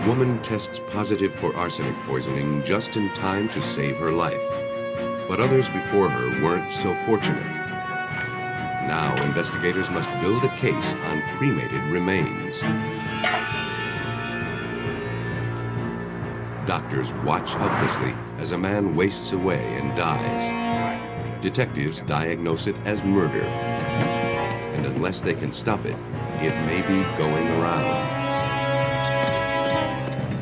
woman tests positive for arsenic poisoning just in time to save her life. But others before her weren't so fortunate. Now investigators must build a case on cremated remains. Doctors watch helplessly as a man wastes away and dies. Detectives diagnose it as murder. And unless they can stop it, it may be going around.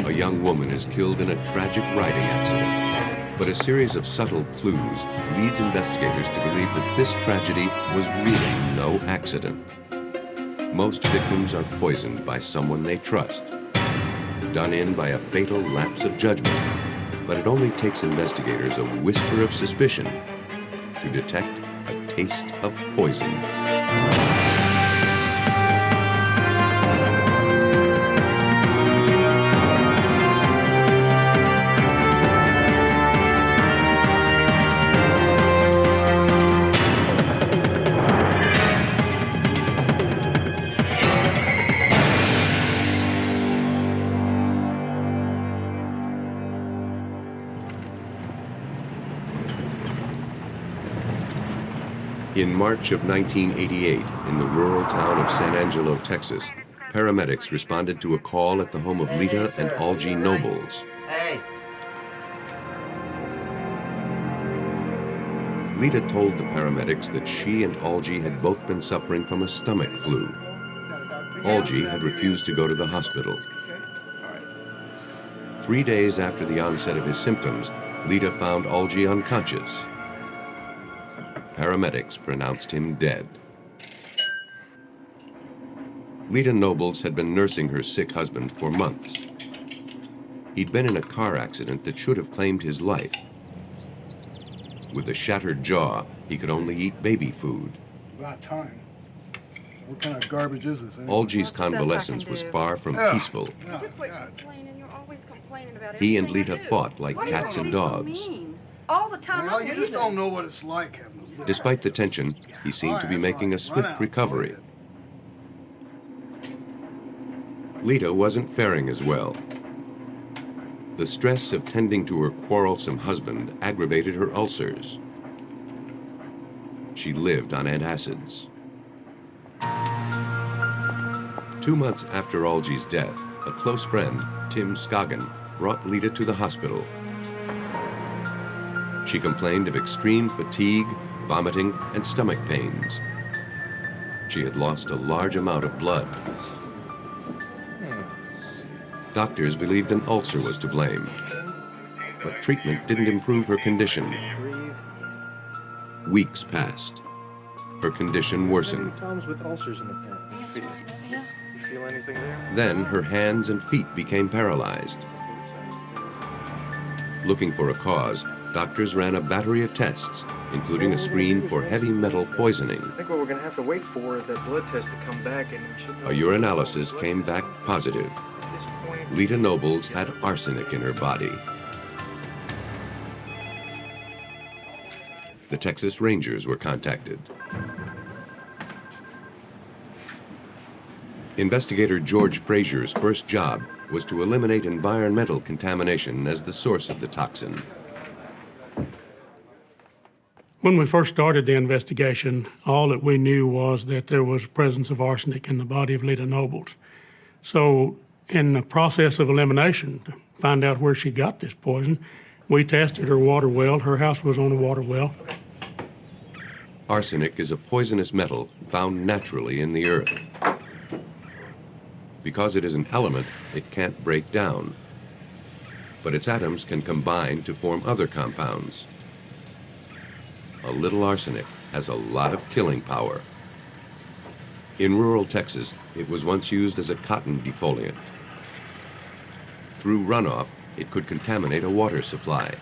A young woman is killed in a tragic riding accident, but a series of subtle clues leads investigators to believe that this tragedy was really no accident. Most victims are poisoned by someone they trust, done in by a fatal lapse of judgment, but it only takes investigators a whisper of suspicion to detect a taste of poison. In March of 1988, in the rural town of San Angelo, Texas, paramedics responded to a call at the home of Lita and Algie Nobles. Hey. Lita told the paramedics that she and Algie had both been suffering from a stomach flu. Algie had refused to go to the hospital. 3 days after the onset of his symptoms, Lita found Algie unconscious. Paramedics pronounced him dead. Lita Nobles had been nursing her sick husband for months. He'd been in a car accident that should have claimed his life. With a shattered jaw, he could only eat baby food. About time. What kind of garbage is this anyway? Algie's convalescence was far from peaceful. He and Lita fought like cats and dogs. All the time. Well, you just don't know what it's like having a little. Despite the tension, he seemed to be making a swift recovery. Lita wasn't faring as well. The stress of tending to her quarrelsome husband aggravated her ulcers. She lived on antacids. 2 months after Algie's death, a close friend, Tim Scoggin, brought Lita to the hospital. She complained of extreme fatigue, vomiting, and stomach pains. She had lost a large amount of blood. Doctors believed an ulcer was to blame, but treatment didn't improve her condition. Weeks passed. Her condition worsened. Times with ulcers in the past. You feel anything there? Then her hands and feet became paralyzed. Looking for a cause, doctors ran a battery of tests, including a screen for heavy metal poisoning. I think what we're going to have to wait for is that blood test to come back and we should know. A urinalysis came back positive. At this point, Lita Nobles had arsenic in her body. The Texas Rangers were contacted. Investigator George Frazier's first job was to eliminate environmental contamination as the source of the toxin. When we first started the investigation, all that we knew was that there was presence of arsenic in the body of Lita Nobles. So in the process of elimination, to find out where she got this poison, we tested her water well. Her house was on a water well. Arsenic is a poisonous metal found naturally in the earth. Because it is an element, it can't break down. But its atoms can combine to form other compounds. A little arsenic has a lot of killing power. In rural Texas, it was once used as a cotton defoliant. Through runoff, it could contaminate a water supply.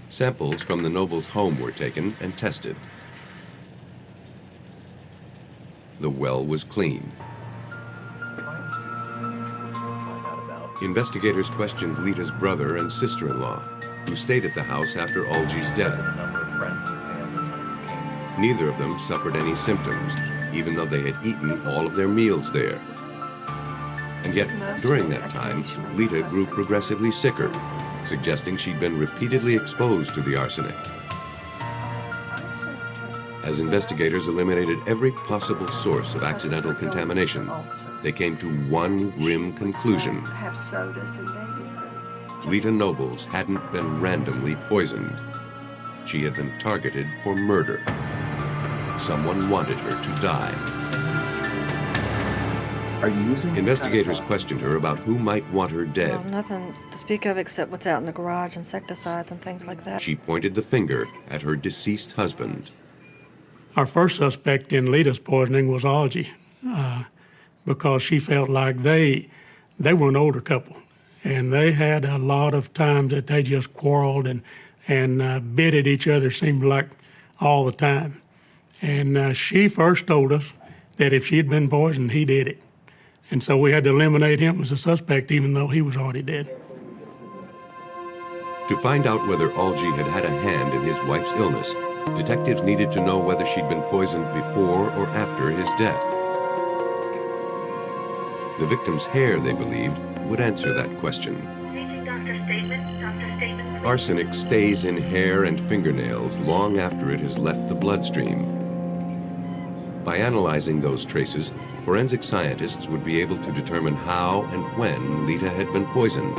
Samples from the Nobles' home were taken and tested. The well was clean. Investigators questioned Lita's brother and sister-in-law, who stayed at the house after Algie's death. Neither of them suffered any symptoms, even though they had eaten all of their meals there. And yet, during that time, Lita grew progressively sicker, suggesting she'd been repeatedly exposed to the arsenic. As investigators eliminated every possible source of accidental contamination, they came to one grim conclusion. Lita Nobles hadn't been randomly poisoned. She had been targeted for murder. Someone wanted her to die. Are you using? Investigators questioned her about who might want her dead. Well, nothing to speak of except what's out in the garage, insecticides and things like that. She pointed the finger at her deceased husband. Our first suspect in Lita's poisoning was Algie, because she felt like they were an older couple, and they had a lot of times that they just quarreled and bit at each other, seemed like all the time. And she first told us that if she had been poisoned, he did it. And so we had to eliminate him as a suspect, even though he was already dead. To find out whether Algie had had a hand in his wife's illness, detectives needed to know whether she'd been poisoned before or after his death. The victim's hair, they believed, would answer that question. Arsenic stays in hair and fingernails long after it has left the bloodstream. By analyzing those traces, forensic scientists would be able to determine how and when Lita had been poisoned.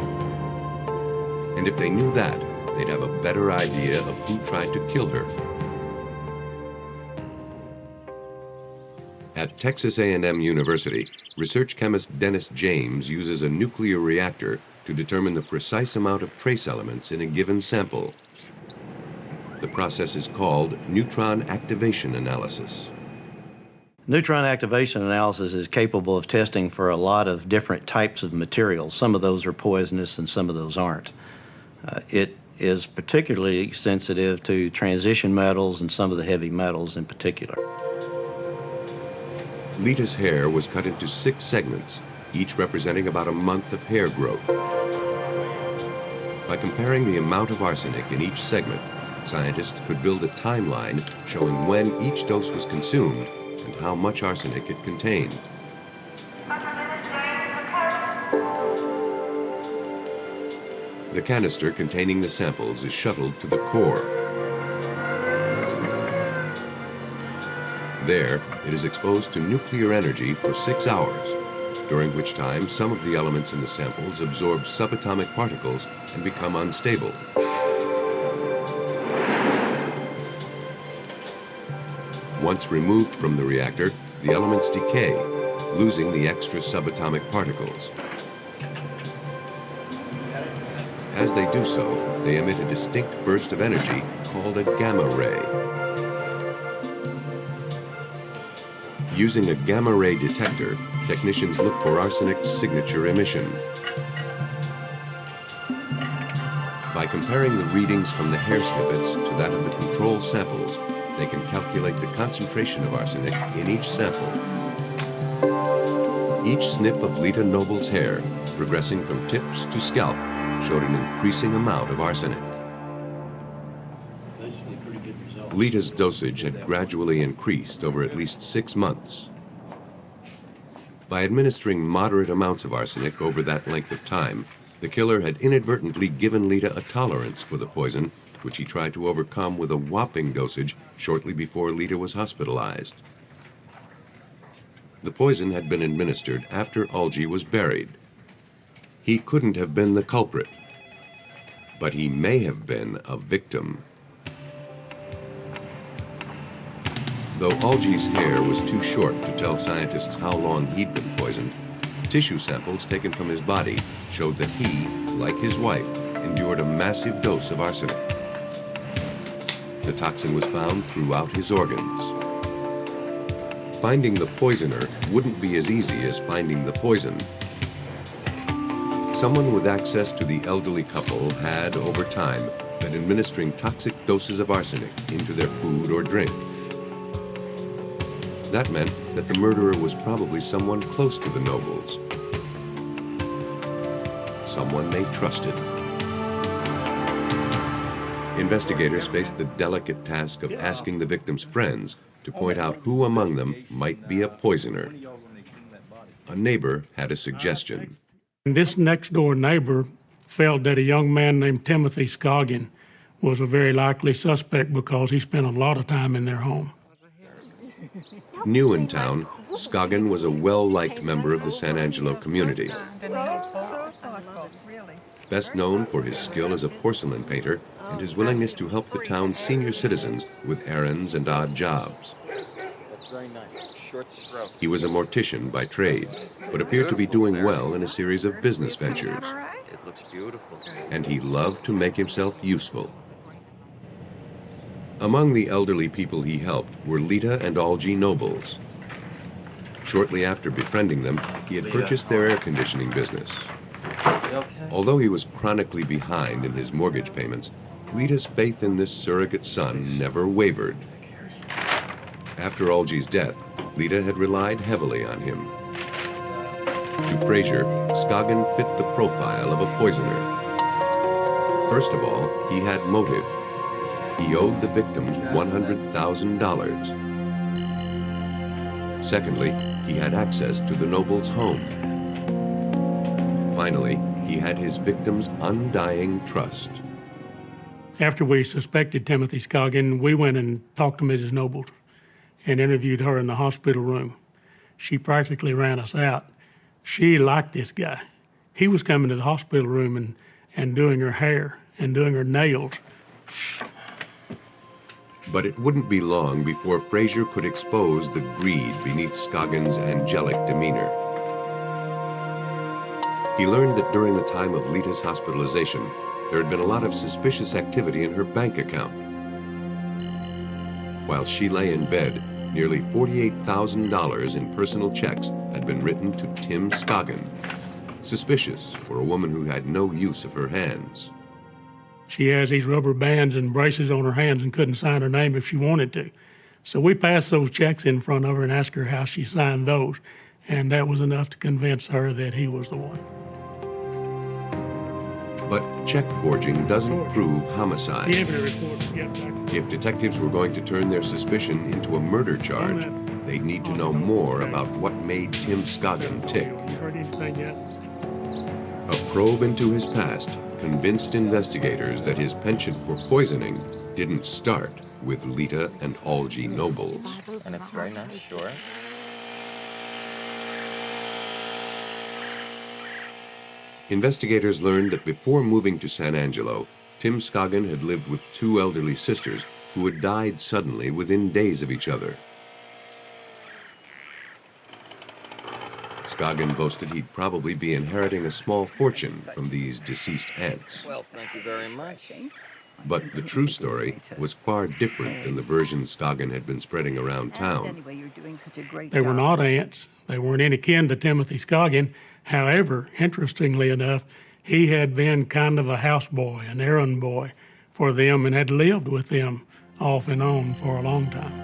And if they knew that, they'd have a better idea of who tried to kill her. At Texas A&M University, research chemist Dennis James uses a nuclear reactor to determine the precise amount of trace elements in a given sample. The process is called neutron activation analysis. Neutron activation analysis is capable of testing for a lot of different types of materials. Some of those are poisonous and some of those aren't. It is particularly sensitive to transition metals and some of the heavy metals in particular. Lita's hair was cut into 6 segments, each representing about a month of hair growth. By comparing the amount of arsenic in each segment, scientists could build a timeline showing when each dose was consumed and how much arsenic it contained. The canister containing the samples is shuttled to the core. There, it is exposed to nuclear energy for 6 hours, during which time some of the elements in the samples absorb subatomic particles and become unstable. Once removed from the reactor, the elements decay, losing the extra subatomic particles. As they do so, they emit a distinct burst of energy called a gamma ray. Using a gamma ray detector, technicians look for arsenic's signature emission. By comparing the readings from the hair snippets to that of the control samples, they can calculate the concentration of arsenic in each sample. Each snip of Lita Noble's hair, progressing from tips to scalp, showed an increasing amount of arsenic. Lita's dosage had gradually increased over at least 6 months. By administering moderate amounts of arsenic over that length of time, the killer had inadvertently given Lita a tolerance for the poison, which he tried to overcome with a whopping dosage shortly before Lita was hospitalized. The poison had been administered after Algie was buried. He couldn't have been the culprit, but he may have been a victim. Though Algie's hair was too short to tell scientists how long he'd been poisoned, tissue samples taken from his body showed that he, like his wife, endured a massive dose of arsenic. The toxin was found throughout his organs. Finding the poisoner wouldn't be as easy as finding the poison. Someone with access to the elderly couple had, over time, been administering toxic doses of arsenic into their food or drink. That meant that the murderer was probably someone close to the Nobles. Someone they trusted. Investigators faced the delicate task of asking the victim's friends to point out who among them might be a poisoner. a neighbor had a suggestion. And this next door neighbor felt that a young man named Timothy Scoggin was a very likely suspect because he spent a lot of time in their home. New in town, Scoggin was a well-liked member of the San Angelo community. Best known for his skill as a porcelain painter and his willingness to help the town's senior citizens with errands and odd jobs. That's very nice. Short stroke. He was a mortician by trade, but appeared to be doing well in a series of business ventures. It looks beautiful. And he loved to make himself useful. Among the elderly people he helped were Lita and Algie Nobles. Shortly after befriending them, he had purchased their air conditioning business. Okay. Although he was chronically behind in his mortgage payments, Lita's faith in this surrogate son never wavered. After Algie's death, Lita had relied heavily on him. To Frazier, Scoggin fit the profile of a poisoner. First of all, he had motive. He owed the victims $100,000. Secondly, he had access to the Nobles' home. Finally, he had his victims' undying trust. After we suspected Timothy Scoggin, we went and talked to Mrs. Nobles and interviewed her in the hospital room. She practically ran us out. She liked this guy. He was coming to the hospital room and doing her hair and doing her nails. But it wouldn't be long before Frazier could expose the greed beneath Scoggin's angelic demeanor. He learned that during the time of Lita's hospitalization, there had been a lot of suspicious activity in her bank account. While she lay in bed, nearly $48,000 in personal checks had been written to Tim Scoggin. Suspicious for a woman who had no use of her hands. She has these rubber bands and braces on her hands and couldn't sign her name if she wanted to. So we passed those checks in front of her and asked her how she signed those. And that was enough to convince her that he was the one. But check forging doesn't prove homicide. Give it a report. Yep, If detectives were going to turn their suspicion into a murder charge, they'd need to know more about what made Tim Scoggin tick. You heard anything yet? A probe into his past convinced investigators that his penchant for poisoning didn't start with Lita and Algie Nobles. And it's very nice, sure. Investigators learned that before moving to San Angelo, Tim Scoggin had lived with two elderly sisters who had died suddenly within days of each other. Scoggin boasted he'd probably be inheriting a small fortune from these deceased aunts. Well, thank you very much. But the true story was far different than the version Scoggin had been spreading around town. They were not aunts. They weren't any kin to Timothy Scoggin. However, interestingly enough, he had been kind of a houseboy, an errand boy for them, and had lived with them off and on for a long time.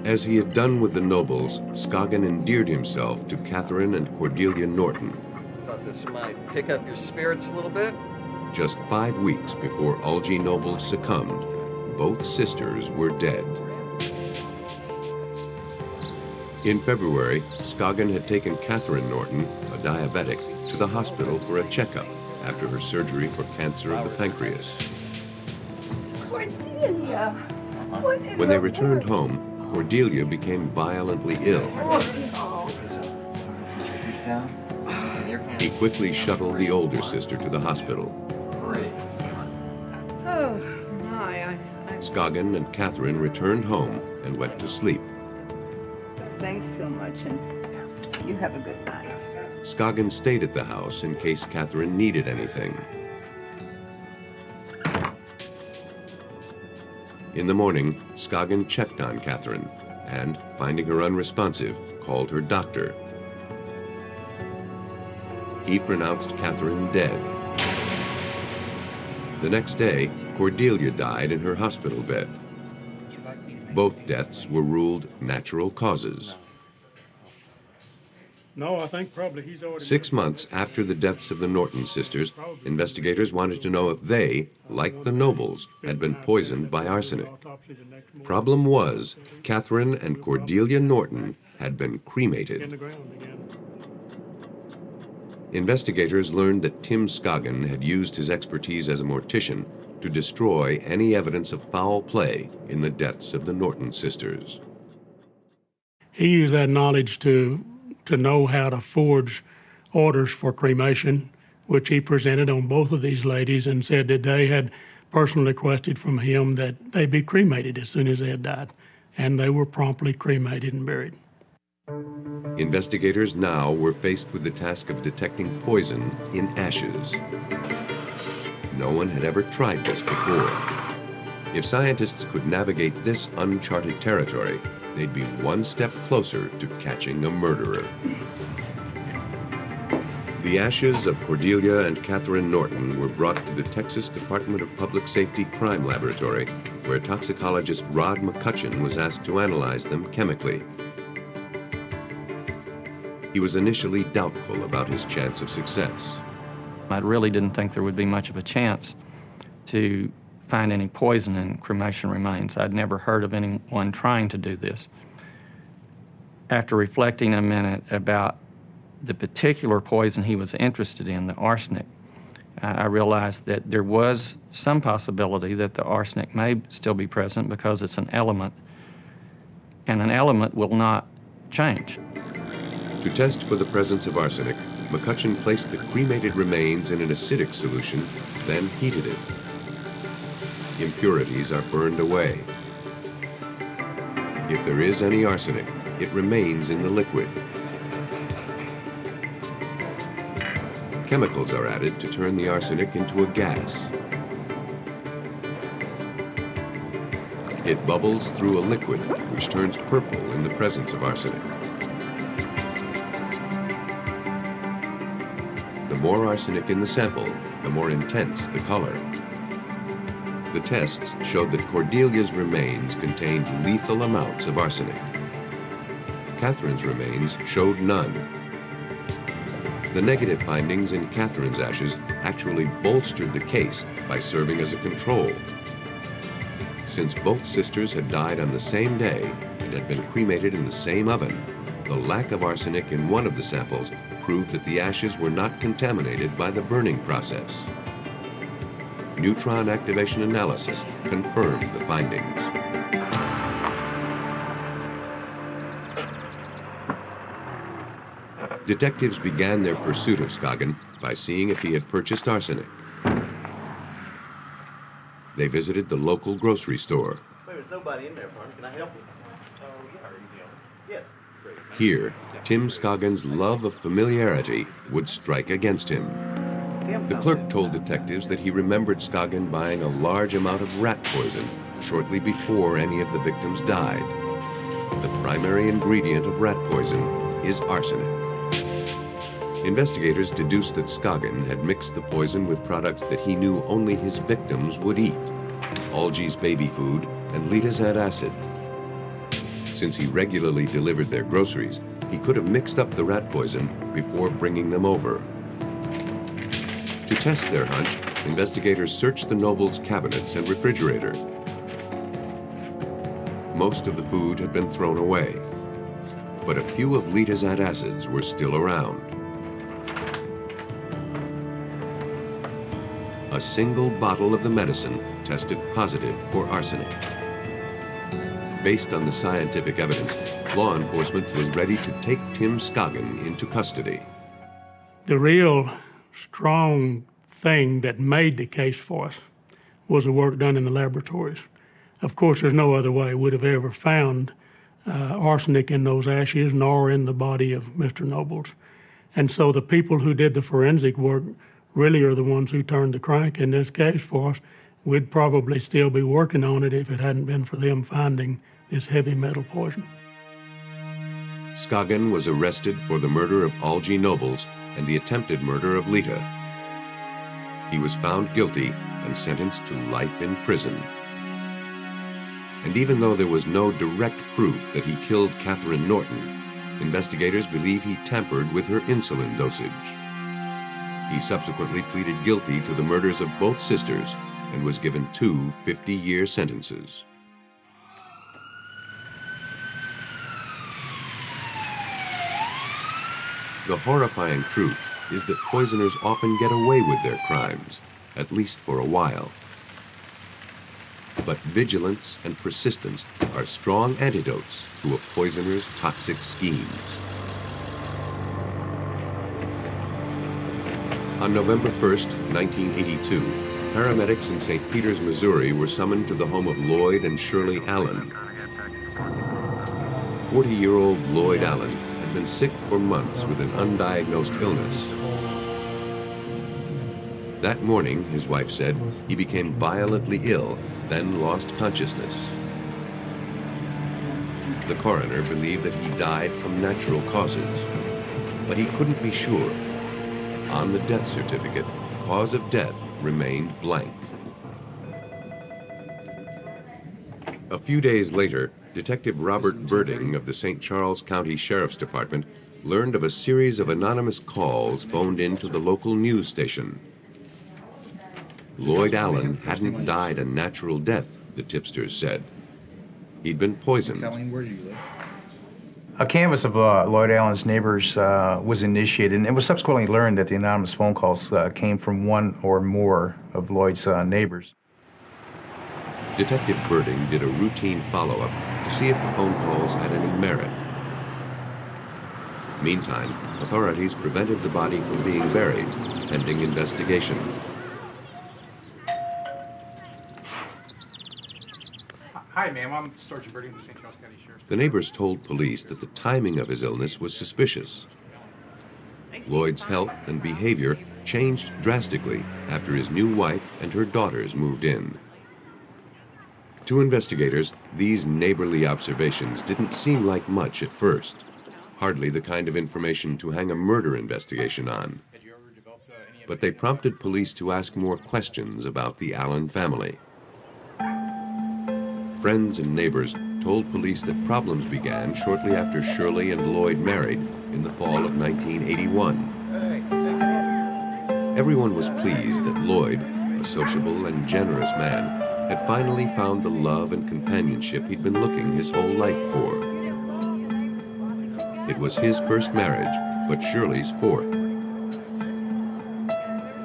As he had done with the Nobles, Scoggin endeared himself to Catherine and Cordelia Norton. Thought this might pick up your spirits a little bit. Just 5 weeks before Algie Noble succumbed, both sisters were dead. In February, Scoggin had taken Catherine Norton, a diabetic, to the hospital for a checkup after her surgery for cancer of the pancreas. Cordelia, what in When they the returned world? home, Cordelia became violently ill. He quickly shuttled the older sister to the hospital. Oh, my. Scoggin and Catherine returned home and went to sleep. Thanks so much, and you have a good night. Scoggin stayed at the house in case Catherine needed anything. In the morning, Scoggin checked on Catherine and, finding her unresponsive, called her doctor. He pronounced Catherine dead. The next day, Cordelia died in her hospital bed. Both deaths were ruled natural causes. No, I think probably he's already... 6 months after the deaths of the Norton sisters, investigators wanted to know if they, like the Nobles, had been poisoned by arsenic. Problem was, Catherine and Cordelia Norton had been In cremated. the ground again. Investigators learned that Tim Scoggin had used his expertise as a mortician to destroy any evidence of foul play in the deaths of the Norton sisters. He used that knowledge to know how to forge orders for cremation, which he presented on both of these ladies and said that they had personally requested from him that they be cremated as soon as they had died. And they were promptly cremated and buried. Investigators now were faced with the task of detecting poison in ashes. No one had ever tried this before. If scientists could navigate this uncharted territory, they'd be one step closer to catching a murderer. The ashes of Cordelia and Catherine Norton were brought to the Texas Department of Public Safety Crime Laboratory, where toxicologist Rod McCutcheon was asked to analyze them chemically. He was initially doubtful about his chance of success. I really didn't think there would be much of a chance to find any poison in cremation remains. I'd never heard of anyone trying to do this. After reflecting a minute about the particular poison he was interested in, the arsenic, I realized that there was some possibility that the arsenic may still be present because it's an element, and an element will not change. To test for the presence of arsenic, McCutcheon placed the cremated remains in an acidic solution, then heated it. Impurities are burned away. If there is any arsenic, it remains in the liquid. Chemicals are added to turn the arsenic into a gas. It bubbles through a liquid which turns purple in the presence of arsenic. The more arsenic in the sample, the more intense the color. The tests showed that Cordelia's remains contained lethal amounts of arsenic. Catherine's remains showed none. The negative findings in Catherine's ashes actually bolstered the case by serving as a control. Since both sisters had died on the same day and had been cremated in the same oven, the lack of arsenic in one of the samples proved that the ashes were not contaminated by the burning process. Neutron activation analysis confirmed the findings. Detectives began their pursuit of Scoggin by seeing if he had purchased arsenic. They visited the local grocery store. There's nobody in there, Barney. Can I help you? Oh, yeah, are you the owner? Yes. Great. Here, Tim Scoggin's love of familiarity would strike against him. The clerk told detectives that he remembered Scoggin buying a large amount of rat poison shortly before any of the victims died. The primary ingredient of rat poison is arsenic. Investigators deduced that Scoggin had mixed the poison with products that he knew only his victims would eat: Algie's baby food and Lita's antacid. Since he regularly delivered their groceries, he could have mixed up the rat poison before bringing them over. To test their hunch, investigators searched the Nobles' cabinets and refrigerator. Most of the food had been thrown away, but a few of Lita's antacids were still around. A single bottle of the medicine tested positive for arsenic. Based on the scientific evidence, law enforcement was ready to take Tim Scoggin into custody. The real strong thing that made the case for us was the work done in the laboratories. Of course, there's no other way we'd have ever found arsenic in those ashes nor in the body of Mr. Nobles. And so the people who did the forensic work really are the ones who turned the crank in this case for us. We'd probably still be working on it if it hadn't been for them finding this heavy metal poison. Scoggin was arrested for the murder of Algie Nobles and the attempted murder of Lita. He was found guilty and sentenced to life in prison. And even though there was no direct proof that he killed Catherine Norton, investigators believe he tampered with her insulin dosage. He subsequently pleaded guilty to the murders of both sisters and was given 2 50-year sentences. The horrifying truth is that poisoners often get away with their crimes, at least for a while. But vigilance and persistence are strong antidotes to a poisoner's toxic schemes. On November 1st, 1982, paramedics in St. Peters, Missouri were summoned to the home of Lloyd and Shirley Allen. 40-year-old Lloyd Allen had been sick for months with an undiagnosed illness. That morning, his wife said, he became violently ill, then lost consciousness. The coroner believed that he died from natural causes, but he couldn't be sure. On the death certificate, cause of death remained blank. A few days later, Detective Robert Birding of the St. Charles County Sheriff's Department learned of a series of anonymous calls phoned into the local news station. Lloyd Allen hadn't died a natural death, the tipsters said. He'd been poisoned. A canvass of Lloyd Allen's neighbors was initiated, and it was subsequently learned that the anonymous phone calls came from one or more of Lloyd's neighbors. Detective Birding did a routine follow-up to see if the phone calls had any merit. Meantime, authorities prevented the body from being buried, pending investigation. Hi, ma'am. I'm Sergeant Birding of the St. Charles County Sheriff's. The neighbors told police that the timing of his illness was suspicious. Lloyd's health and behavior changed drastically after his new wife and her daughters moved in. To investigators, these neighborly observations didn't seem like much at first. Hardly the kind of information to hang a murder investigation on. But they prompted police to ask more questions about the Allen family. Friends and neighbors told police that problems began shortly after Shirley and Lloyd married in the fall of 1981. Everyone was pleased that Lloyd, a sociable and generous man, had finally found the love and companionship he'd been looking his whole life for. It was his first marriage, but Shirley's fourth.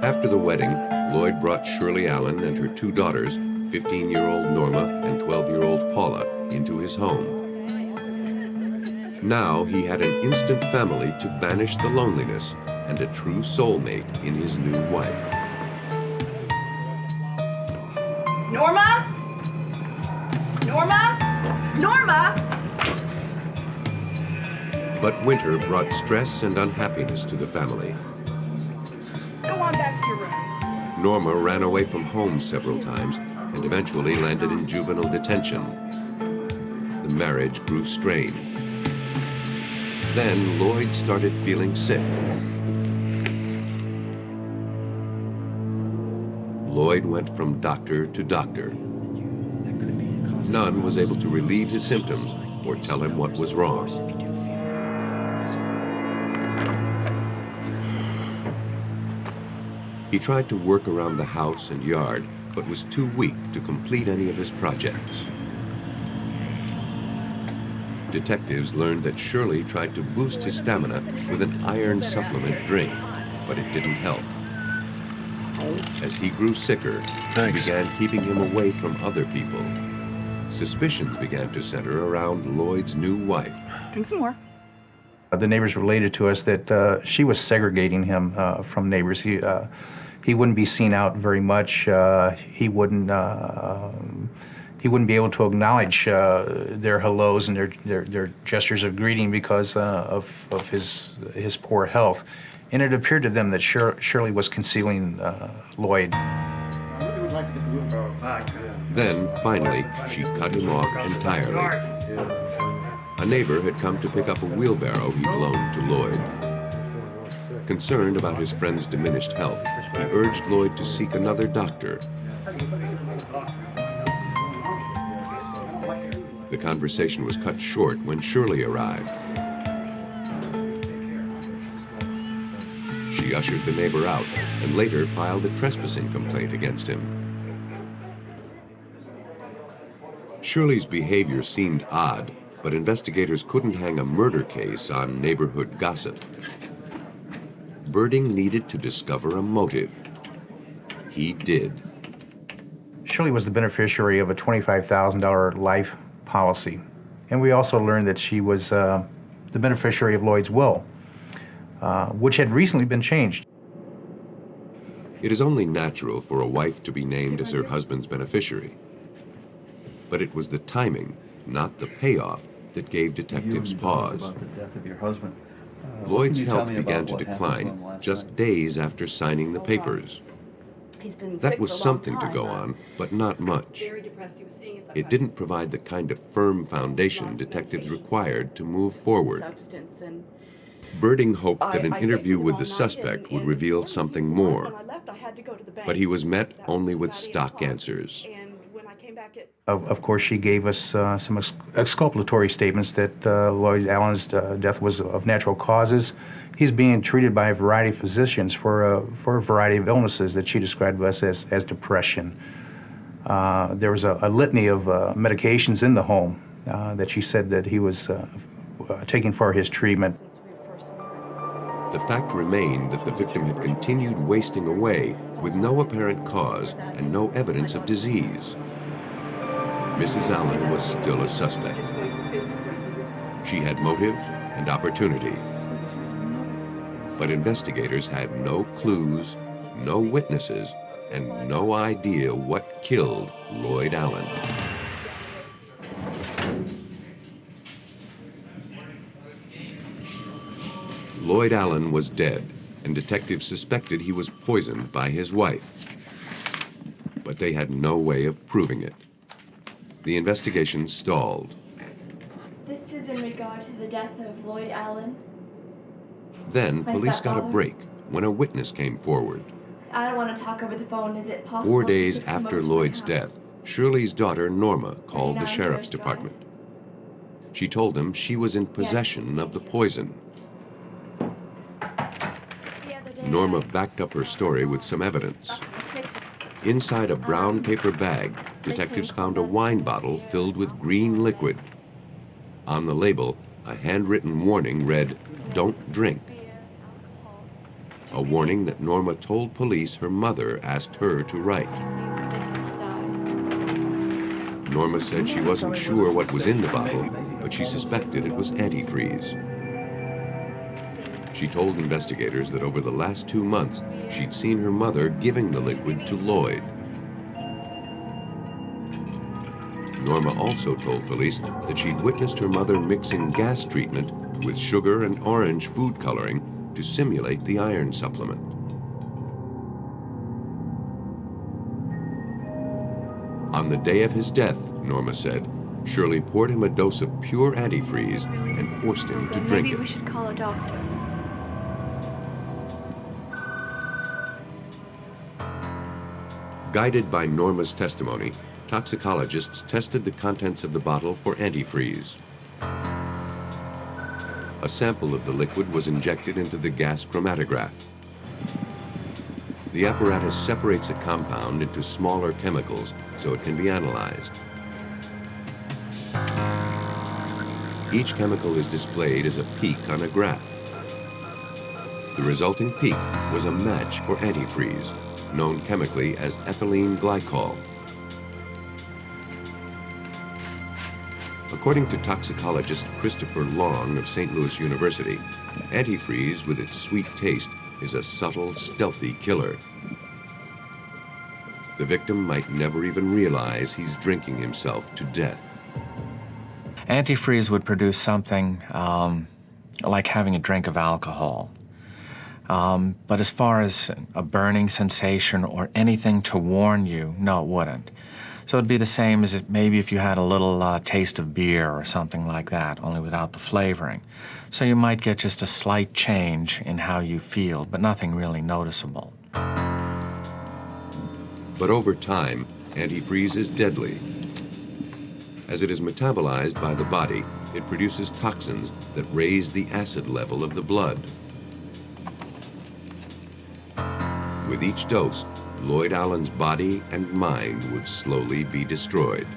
After the wedding, Lloyd brought Shirley Allen and her two daughters, 15-year-old Norma and 12-year-old Paula, into his home. Now he had an instant family to banish the loneliness and a true soulmate in his new wife. Norma? Norma? Norma? But winter brought stress and unhappiness to the family. Go on back to your room. Norma ran away from home several times and eventually landed in juvenile detention. The marriage grew strained. Then Lloyd started feeling sick. Lloyd went from doctor to doctor. None was able to relieve his symptoms or tell him what was wrong. He tried to work around the house and yard, but was too weak to complete any of his projects. Detectives learned that Shirley tried to boost his stamina with an iron supplement drink, but it didn't help. As he grew sicker, she began keeping him away from other people. Suspicions began to center around Lloyd's new wife. Drink some more. The neighbors related to us that she was segregating him from neighbors. He wouldn't be seen out very much. He wouldn't be able to acknowledge their hellos and their gestures of greeting because of his poor health. And it appeared to them that Shirley was concealing Lloyd. Then, finally, she cut him off entirely. A neighbor had come to pick up a wheelbarrow he'd loaned to Lloyd. Concerned about his friend's diminished health, he urged Lloyd to seek another doctor. The conversation was cut short when Shirley arrived. She ushered the neighbor out and later filed a trespassing complaint against him. Shirley's behavior seemed odd, but investigators couldn't hang a murder case on neighborhood gossip. Birding needed to discover a motive. He did. Shirley was the beneficiary of a $25,000 life policy. And we also learned that she was the beneficiary of Lloyd's will, which had recently been changed. It is only natural for a wife to be named as her husband's beneficiary. But it was the timing, not the payoff, that gave detectives pause. Lloyd's health began to decline just days after signing the papers. That was something to go on, but not much. It didn't provide the kind of firm foundation detectives required to move forward. Birding hoped that an interview with the suspect would reveal something more, but he was met only with stock answers. Of course, she gave us some exculpatory statements that Lloyd Allen's death was of natural causes. He's being treated by a variety of physicians for a variety of illnesses that she described to us as depression. There was a litany of medications in the home that she said that he was taking for his treatment. The fact remained that the victim had continued wasting away with no apparent cause and no evidence of disease. Mrs. Allen was still a suspect. She had motive and opportunity. But investigators had no clues, no witnesses, and no idea what killed Lloyd Allen. Lloyd Allen was dead, and detectives suspected he was poisoned by his wife. But they had no way of proving it. The investigation stalled. This is in regard to the death of Lloyd Allen. Then police got a break when a witness came forward. I don't want to talk over the phone. Is it possible? 4 days after Lloyd's death, Shirley's daughter Norma called the sheriff's department. She told them she was in possession of the poison. Norma backed up her story with some evidence. Inside a brown paper bag, detectives found a wine bottle filled with green liquid. On the label, a handwritten warning read, "Don't drink." A warning that Norma told police her mother asked her to write. Norma said she wasn't sure what was in the bottle, but she suspected it was antifreeze. She told investigators that over the last 2 months, she'd seen her mother giving the liquid to Lloyd. Norma also told police that she'd witnessed her mother mixing gas treatment with sugar and orange food coloring to simulate the iron supplement. On the day of his death, Norma said, Shirley poured him a dose of pure antifreeze and forced him to drink it. Maybe we should call a doctor. Guided by Norma's testimony, toxicologists tested the contents of the bottle for antifreeze. A sample of the liquid was injected into the gas chromatograph. The apparatus separates a compound into smaller chemicals so it can be analyzed. Each chemical is displayed as a peak on a graph. The resulting peak was a match for antifreeze, known chemically as ethylene glycol. According to toxicologist Christopher Long of St. Louis University, antifreeze with its sweet taste is a subtle, stealthy killer. The victim might never even realize he's drinking himself to death. Antifreeze would produce something like having a drink of alcohol. But as far as a burning sensation or anything to warn you, no, it wouldn't. So it'd be the same as maybe if you had a little taste of beer or something like that, only without the flavoring. So you might get just a slight change in how you feel, but nothing really noticeable. But over time, antifreeze is deadly. As it is metabolized by the body, it produces toxins that raise the acid level of the blood. With each dose, Lloyd Allen's body and mind would slowly be destroyed.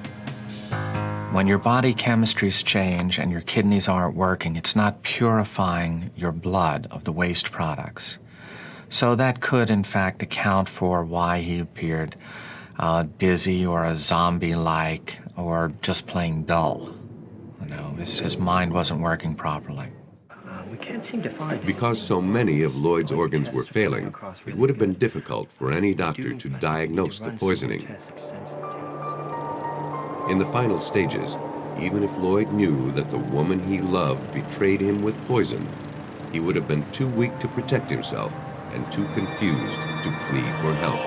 When your body chemistries change and your kidneys aren't working, it's not purifying your blood of the waste products. So that could, in fact, account for why he appeared dizzy or a zombie-like or just plain dull. You know, his mind wasn't working properly. We can't seem to find Because so many of Lloyd's organs were failing, it would have been difficult for any doctor to diagnose the poisoning. In the final stages, even if Lloyd knew that the woman he loved betrayed him with poison, he would have been too weak to protect himself and too confused to plead for help.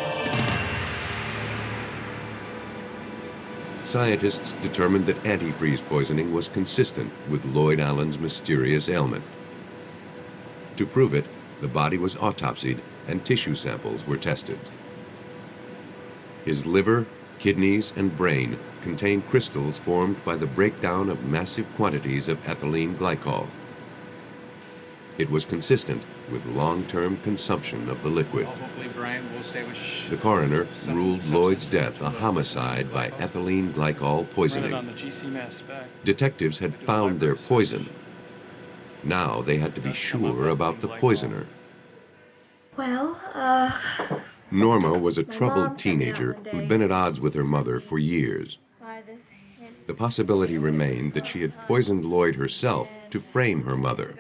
Scientists determined that antifreeze poisoning was consistent with Lloyd Allen's mysterious ailment. To prove it, the body was autopsied and tissue samples were tested. His liver, kidneys, and brain contained crystals formed by the breakdown of massive quantities of ethylene glycol. It was consistent with long-term consumption of the liquid. Hopefully Brian will stay with The coroner ruled Lloyd's death a homicide by ethylene glycol poisoning. Detectives had found their poison. Now they had to be sure about the poisoner. Well, Norma was a troubled teenager who'd been at odds with her mother for years. The possibility remained that she had poisoned Lloyd herself to frame her mother.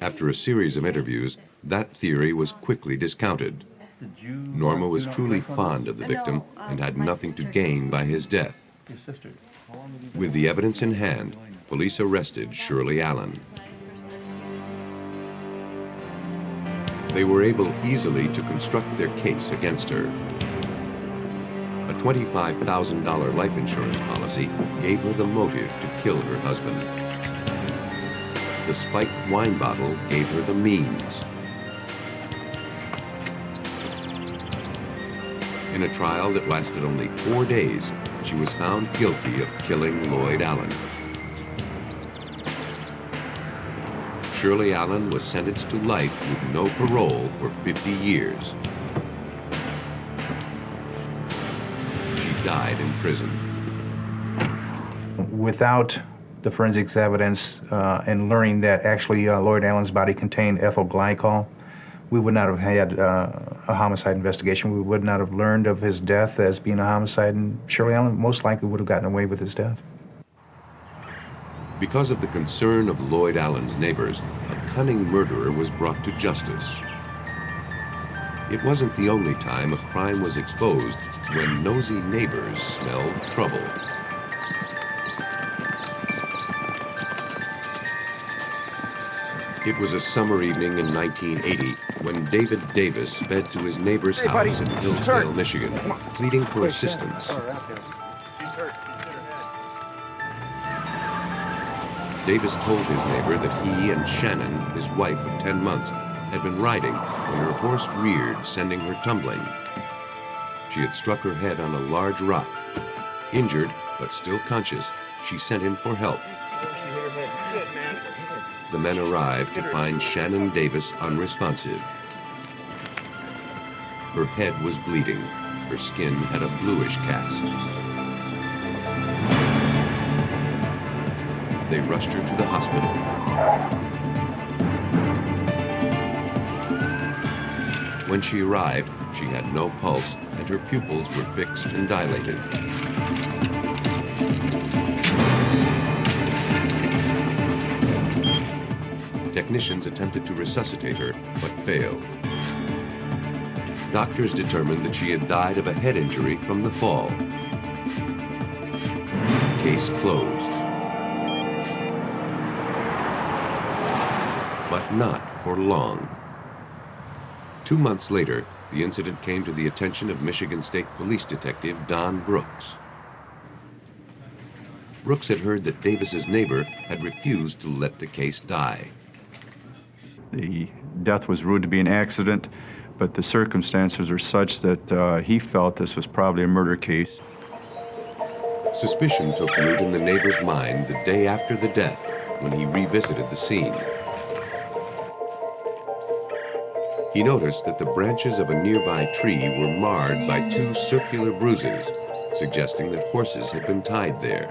After a series of interviews, that theory was quickly discounted. Norma was truly fond of the victim and had nothing to gain by his death. With the evidence in hand, police arrested Shirley Allen. They were able easily to construct their case against her. A $25,000 life insurance policy gave her the motive to kill her husband. The spiked wine bottle gave her the means. In a trial that lasted only 4 days, she was found guilty of killing Lloyd Allen. Shirley Allen was sentenced to life with no parole for 50 years. She died in prison. Without the forensics evidence and learning that actually Lloyd Allen's body contained ethyl glycol, we would not have had a homicide investigation. We would not have learned of his death as being a homicide, and Shirley Allen most likely would have gotten away with his death. Because of the concern of Lloyd Allen's neighbors, a cunning murderer was brought to justice. It wasn't the only time a crime was exposed when nosy neighbors smelled trouble. It was a summer evening in 1980 when David Davis sped to his neighbor's house in Hillsdale, Michigan, pleading for assistance. Davis told his neighbor that he and Shannon, his wife of 10 months, had been riding when her horse reared, sending her tumbling. She had struck her head on a large rock. Injured, but still conscious, she sent him for help. The men arrived to find Shannon Davis unresponsive. Her head was bleeding. Her skin had a bluish cast. They rushed her to the hospital. When she arrived, she had no pulse and her pupils were fixed and dilated. Technicians attempted to resuscitate her, but failed. Doctors determined that she had died of a head injury from the fall. Case closed. But not for long. 2 months later, the incident came to the attention of Michigan State Police Detective Don Brooks. Brooks had heard that Davis's neighbor had refused to let the case die. The death was ruled to be an accident, but the circumstances are such that he felt this was probably a murder case. Suspicion took root in the neighbor's mind the day after the death, when he revisited the scene. He noticed that the branches of a nearby tree were marred by 2 circular bruises, suggesting that horses had been tied there.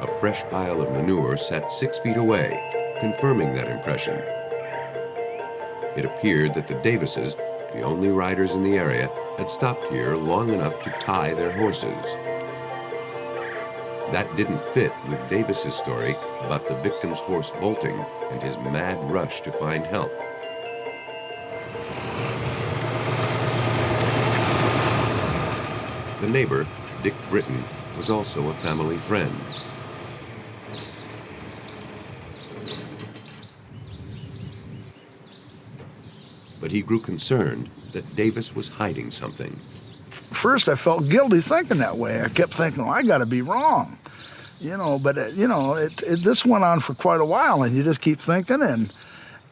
a fresh pile of manure sat 6 feet away, confirming that impression. It appeared that the Davises, the only riders in the area, had stopped here long enough to tie their horses. That didn't fit with Davis's story about the victim's horse bolting and his mad rush to find help. The neighbor, Dick Britton, was also a family friend. But he grew concerned that Davis was hiding something. First, I felt guilty thinking that way. I kept thinking, well, I got to be wrong, But this went on for quite a while, and you just keep thinking,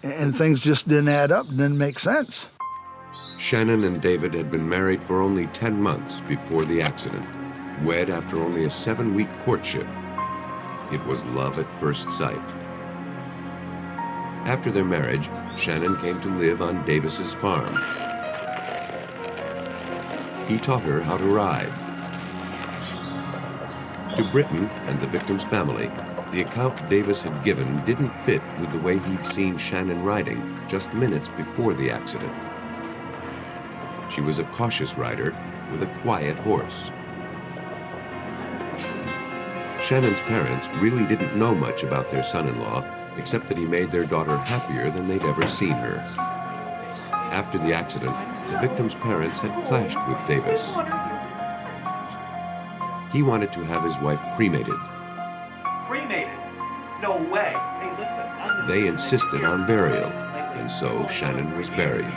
and things just didn't add up, didn't make sense. Shannon and David had been married for only 10 months before the accident, wed after only a 7-week courtship. It was love at first sight. After their marriage, Shannon came to live on Davis's farm. He taught her how to ride. To Britton and the victim's family, the account Davis had given didn't fit with the way he'd seen Shannon riding just minutes before the accident. She was a cautious rider with a quiet horse. Shannon's parents really didn't know much about their son-in-law, except that he made their daughter happier than they'd ever seen her. After the accident, the victim's parents had clashed with Davis. He wanted to have his wife cremated. Cremated? No way. Hey, listen. They insisted on burial, and so Shannon was buried.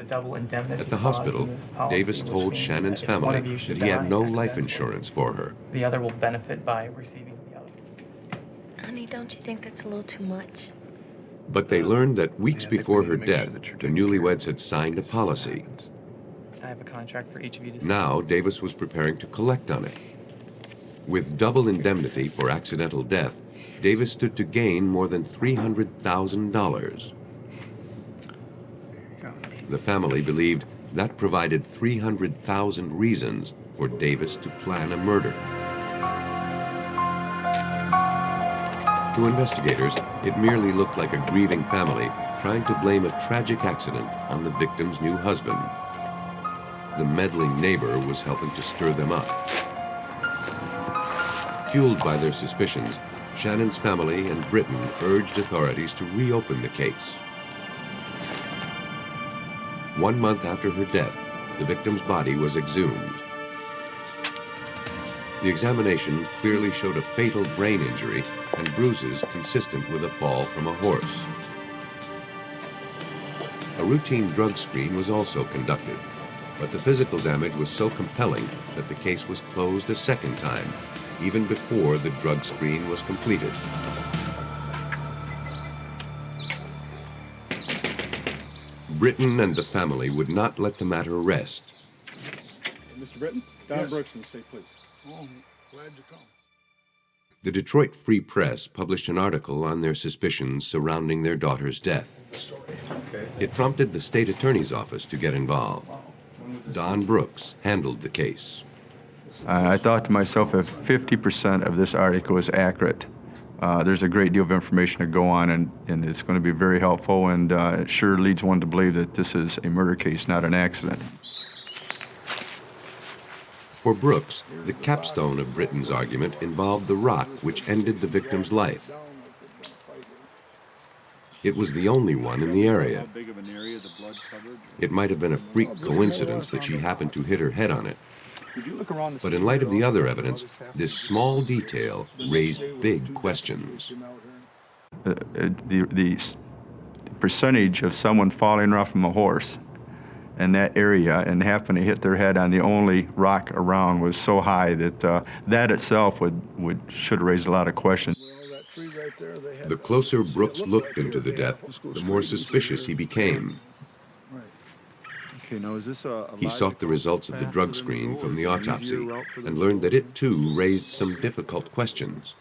Double indemnity. At the hospital, Davis told Shannon's family that he had no life insurance for her. The other will benefit by receiving the other. Honey, don't you think that's a little too much? But they learned that weeks before her death, the newlyweds had signed a policy. I have a contract for each of you to Now, Davis was preparing to collect on it. With double indemnity for accidental death, Davis stood to gain more than $300,000. The family believed that provided 300,000 reasons for Davis to plan a murder. To investigators, it merely looked like a grieving family trying to blame a tragic accident on the victim's new husband. The meddling neighbor was helping to stir them up. Fueled by their suspicions, Shannon's family and Britton urged authorities to reopen the case. 1 month after her death, the victim's body was exhumed. The examination clearly showed a fatal brain injury and bruises consistent with a fall from a horse. A routine drug screen was also conducted, but the physical damage was so compelling that the case was closed a second time, even before the drug screen was completed. Britton and the family would not let the matter rest. Mr. Britton, Don Yes. Brooks in the state police. Oh, glad you come. The Detroit Free Press published an article on their suspicions surrounding their daughter's death. It prompted the state attorney's office to get involved. Don Brooks handled the case. I thought to myself, if 50% of this article is accurate, there's a great deal of information to go on, and it's going to be very helpful, and it sure leads one to believe that this is a murder case, not an accident. For Brooks, the capstone of Britton's argument involved the rock which ended the victim's life. It was the only one in the area. It might have been a freak coincidence that she happened to hit her head on it. But in light of the other evidence, this small detail raised big questions. The percentage of someone falling off from a horse in that area and happen to hit their head on the only rock around was so high that that itself should raise a lot of questions. The closer Brooks looked into the death, the more suspicious he became. He sought the results of the drug screen from the autopsy and learned that it too raised some difficult questions.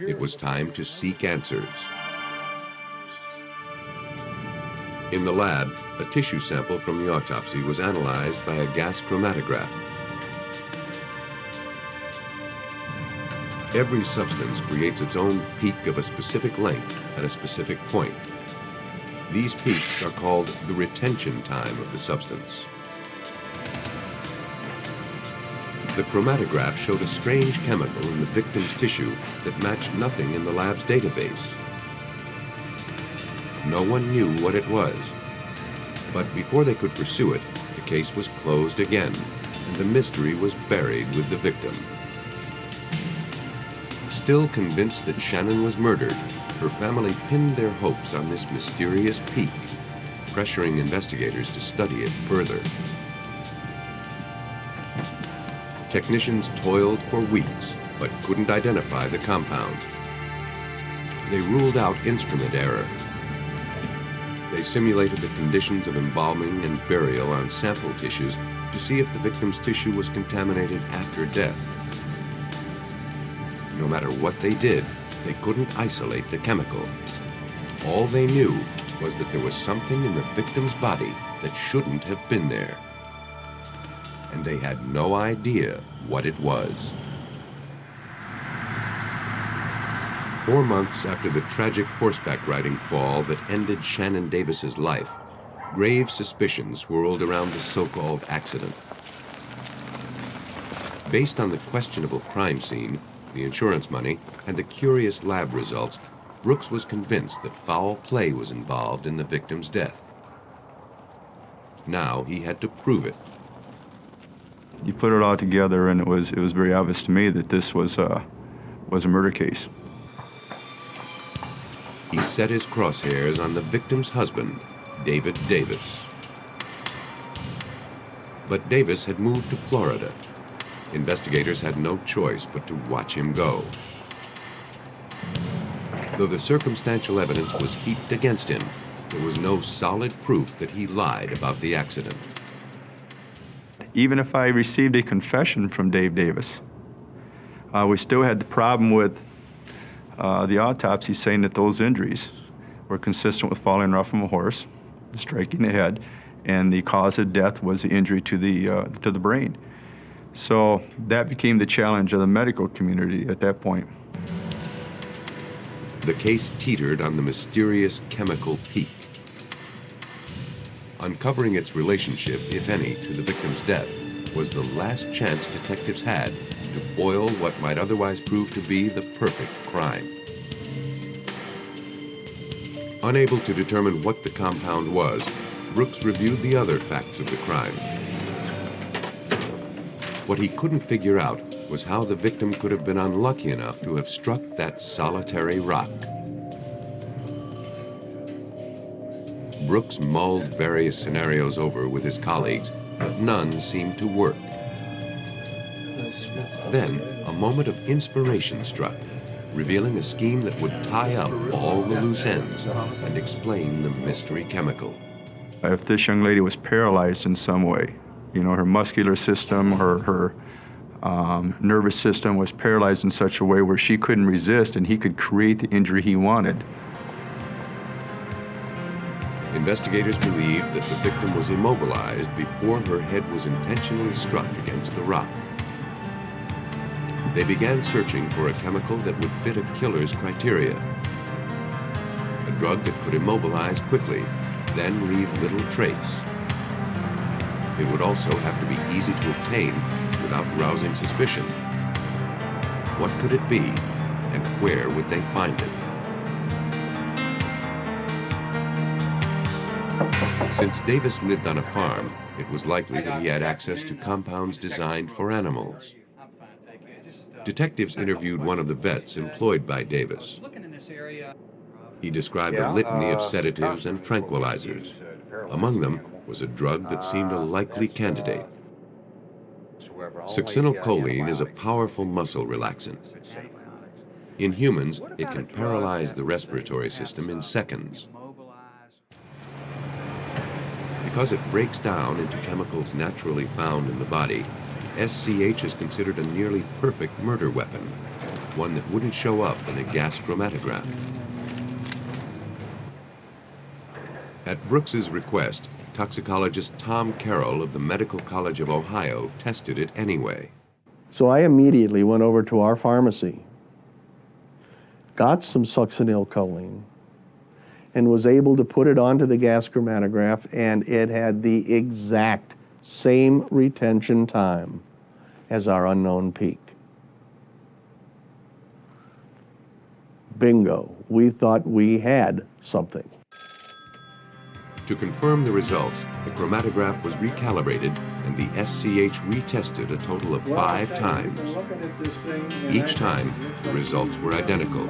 It was time to seek answers. In the lab, a tissue sample from the autopsy was analyzed by a gas chromatograph. Every substance creates its own peak of a specific length at a specific point. These peaks are called the retention time of the substance. The chromatograph showed a strange chemical in the victim's tissue that matched nothing in the lab's database. No one knew what it was. But before they could pursue it, the case was closed again, and the mystery was buried with the victim. Still convinced that Shannon was murdered, her family pinned their hopes on this mysterious peak, pressuring investigators to study it further. Technicians toiled for weeks, but couldn't identify the compound. They ruled out instrument error. They simulated the conditions of embalming and burial on sample tissues to see if the victim's tissue was contaminated after death. No matter what they did, they couldn't isolate the chemical. All they knew was that there was something in the victim's body that shouldn't have been there. And they had no idea what it was. 4 months after the tragic horseback riding fall that ended Shannon Davis's life, grave suspicions swirled around the so-called accident. Based on the questionable crime scene, the insurance money, and the curious lab results, Brooks was convinced that foul play was involved in the victim's death. Now he had to prove it. You put it all together, and it was very obvious to me that this was a murder case. He set his crosshairs on the victim's husband, David Davis. But Davis had moved to Florida. Investigators had no choice but to watch him go. Though the circumstantial evidence was heaped against him, there was no solid proof that he lied about the accident. Even if I received a confession from Dave Davis, we still had the problem with the autopsy saying that those injuries were consistent with falling off from a horse, striking the head, and the cause of death was the injury to the brain. So that became the challenge of the medical community at that point. The case teetered on the mysterious chemical peak. Uncovering its relationship, if any, to the victim's death was the last chance detectives had to foil what might otherwise prove to be the perfect crime. Unable to determine what the compound was, Brooks reviewed the other facts of the crime. What he couldn't figure out was how the victim could have been unlucky enough to have struck that solitary rock. Brooks mulled various scenarios over with his colleagues, but none seemed to work. Then, a moment of inspiration struck, revealing a scheme that would tie up all the loose ends and explain the mystery chemical. If this young lady was paralyzed in some way, her muscular system, her nervous system was paralyzed in such a way where she couldn't resist and he could create the injury he wanted. Investigators believed that the victim was immobilized before her head was intentionally struck against the rock. They began searching for a chemical that would fit a killer's criteria. A drug that could immobilize quickly, then leave little trace. It would also have to be easy to obtain without rousing suspicion. What could it be, and where would they find it? Since Davis lived on a farm, it was likely that he had access to compounds designed for animals. Detectives interviewed one of the vets employed by Davis. He described a litany of sedatives and tranquilizers. Among them was a drug that seemed a likely candidate. Succinylcholine is a powerful muscle relaxant. In humans, it can paralyze the respiratory system in seconds. Because it breaks down into chemicals naturally found in the body, SCH is considered a nearly perfect murder weapon, one that wouldn't show up in a gas chromatograph. At Brooks's request, toxicologist Tom Carroll of the Medical College of Ohio tested it anyway. So I immediately went over to our pharmacy, got some succinylcholine, and was able to put it onto the gas chromatograph, and it had the exact same retention time as our unknown peak. Bingo. We thought we had something. To confirm the results, the chromatograph was recalibrated and the SCH retested a total of 5 times. Each time, the results were identical.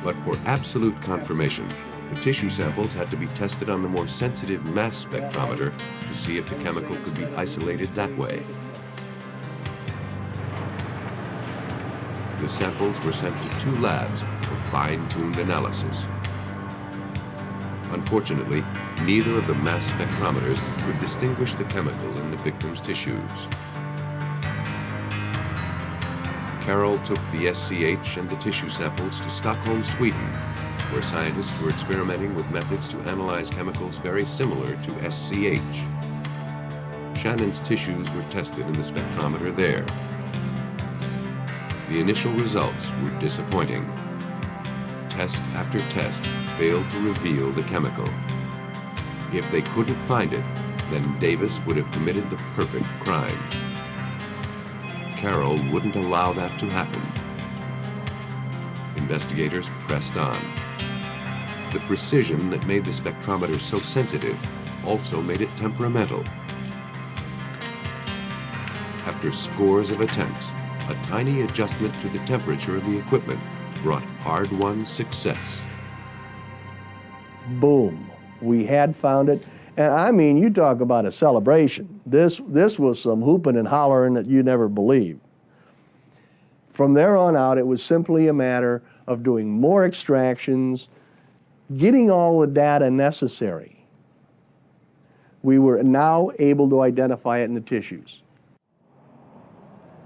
But for absolute confirmation, the tissue samples had to be tested on the more sensitive mass spectrometer to see if the chemical could be isolated that way. The samples were sent to 2 labs for fine-tuned analysis. Unfortunately, neither of the mass spectrometers could distinguish the chemical in the victim's tissues. Carroll took the SCH and the tissue samples to Stockholm, Sweden, where scientists were experimenting with methods to analyze chemicals very similar to SCH. Shannon's tissues were tested in the spectrometer there. The initial results were disappointing. Test after test failed to reveal the chemical. If they couldn't find it, then Davis would have committed the perfect crime. Carroll wouldn't allow that to happen. Investigators pressed on. The precision that made the spectrometer so sensitive also made it temperamental. After scores of attempts, a tiny adjustment to the temperature of the equipment brought hard-won success. Boom. We had found it. And I mean, you talk about a celebration. This was some hooping and hollering that you never believed. From there on out, it was simply a matter of doing more extractions, getting all the data necessary. We were now able to identify it in the tissues.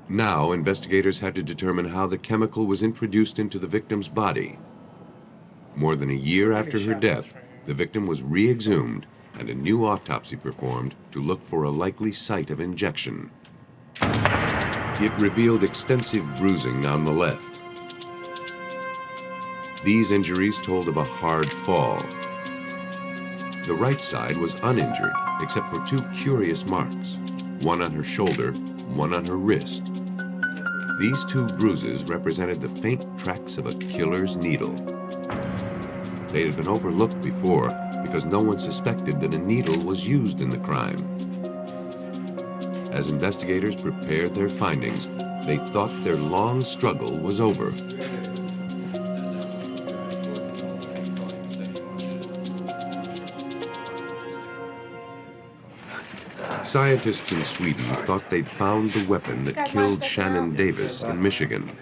Now, investigators had to determine how the chemical was introduced into the victim's body. More than a year after her death, the victim was re-exhumed and a new autopsy performed to look for a likely site of injection. It revealed extensive bruising on the left. These injuries told of a hard fall. The right side was uninjured, except for 2 curious marks, one on her shoulder, one on her wrist. These 2 bruises represented the faint tracks of a killer's needle. They had been overlooked before because no one suspected that a needle was used in the crime. As investigators prepared their findings, they thought their long struggle was over. Scientists in Sweden thought they'd found the weapon that killed Shannon Davis in Michigan.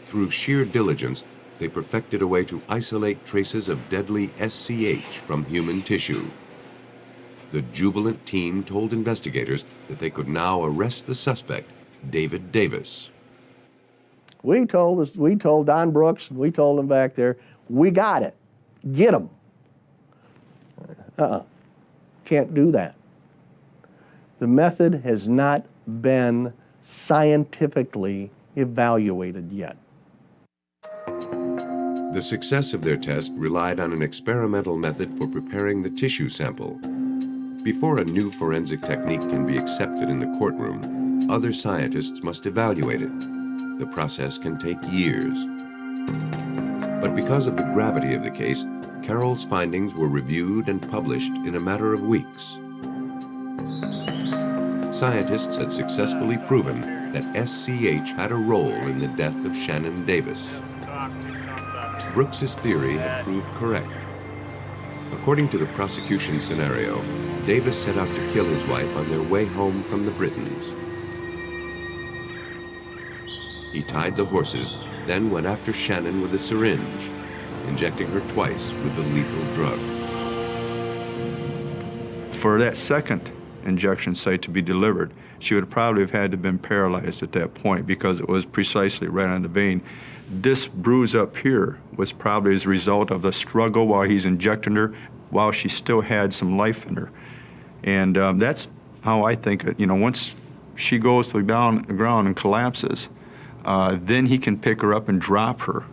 Through sheer diligence, they perfected a way to isolate traces of deadly SCH from human tissue. The jubilant team told investigators that they could now arrest the suspect, David Davis. We told Don Brooks, and we told him back there, we got it. Get him. Can't do that. The method has not been scientifically evaluated yet. The success of their test relied on an experimental method for preparing the tissue sample. Before a new forensic technique can be accepted in the courtroom, other scientists must evaluate it. The process can take years. But because of the gravity of the case, Carroll's findings were reviewed and published in a matter of weeks. Scientists had successfully proven that SCH had a role in the death of Shannon Davis. Brooks's theory had proved correct. According to the prosecution scenario, Davis set out to kill his wife on their way home from the Britons. He tied the horses, then went after Shannon with a syringe, injecting her twice with the lethal drug. For that second injection site to be delivered, she would probably have had to have been paralyzed at that point because it was precisely right on the vein. This bruise up here was probably as a result of the struggle while he's injecting her, while she still had some life in her. And that's how I think it. You know, once she goes to the ground and collapses, then he can pick her up and drop her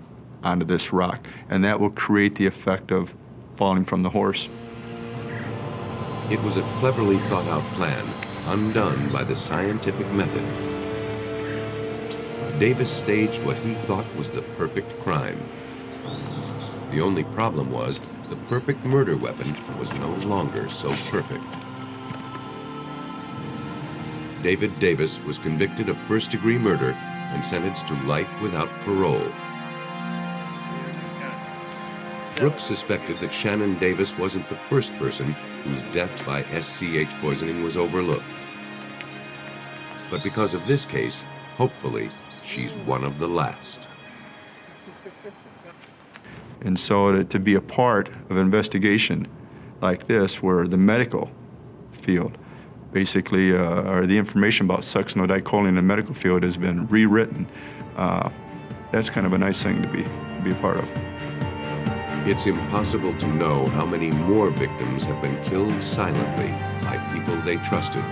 onto this rock, and that will create the effect of falling from the horse. It was a cleverly thought out plan, undone by the scientific method. Davis staged what he thought was the perfect crime. The only problem was the perfect murder weapon was no longer so perfect. David Davis was convicted of first-degree murder and sentenced to life without parole. Brooks suspected that Shannon Davis wasn't the first person whose death by SCH poisoning was overlooked. But because of this case, hopefully, she's one of the last. And so to be a part of an investigation like this, where the medical field basically, or the information about succinylcholine in the medical field has been rewritten, that's kind of a nice thing to be a part of. It's impossible to know how many more victims have been killed silently by people they trusted.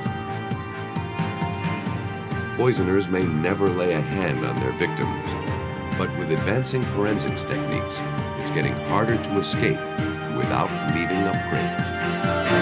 Poisoners may never lay a hand on their victims, but with advancing forensics techniques, it's getting harder to escape without leaving a print.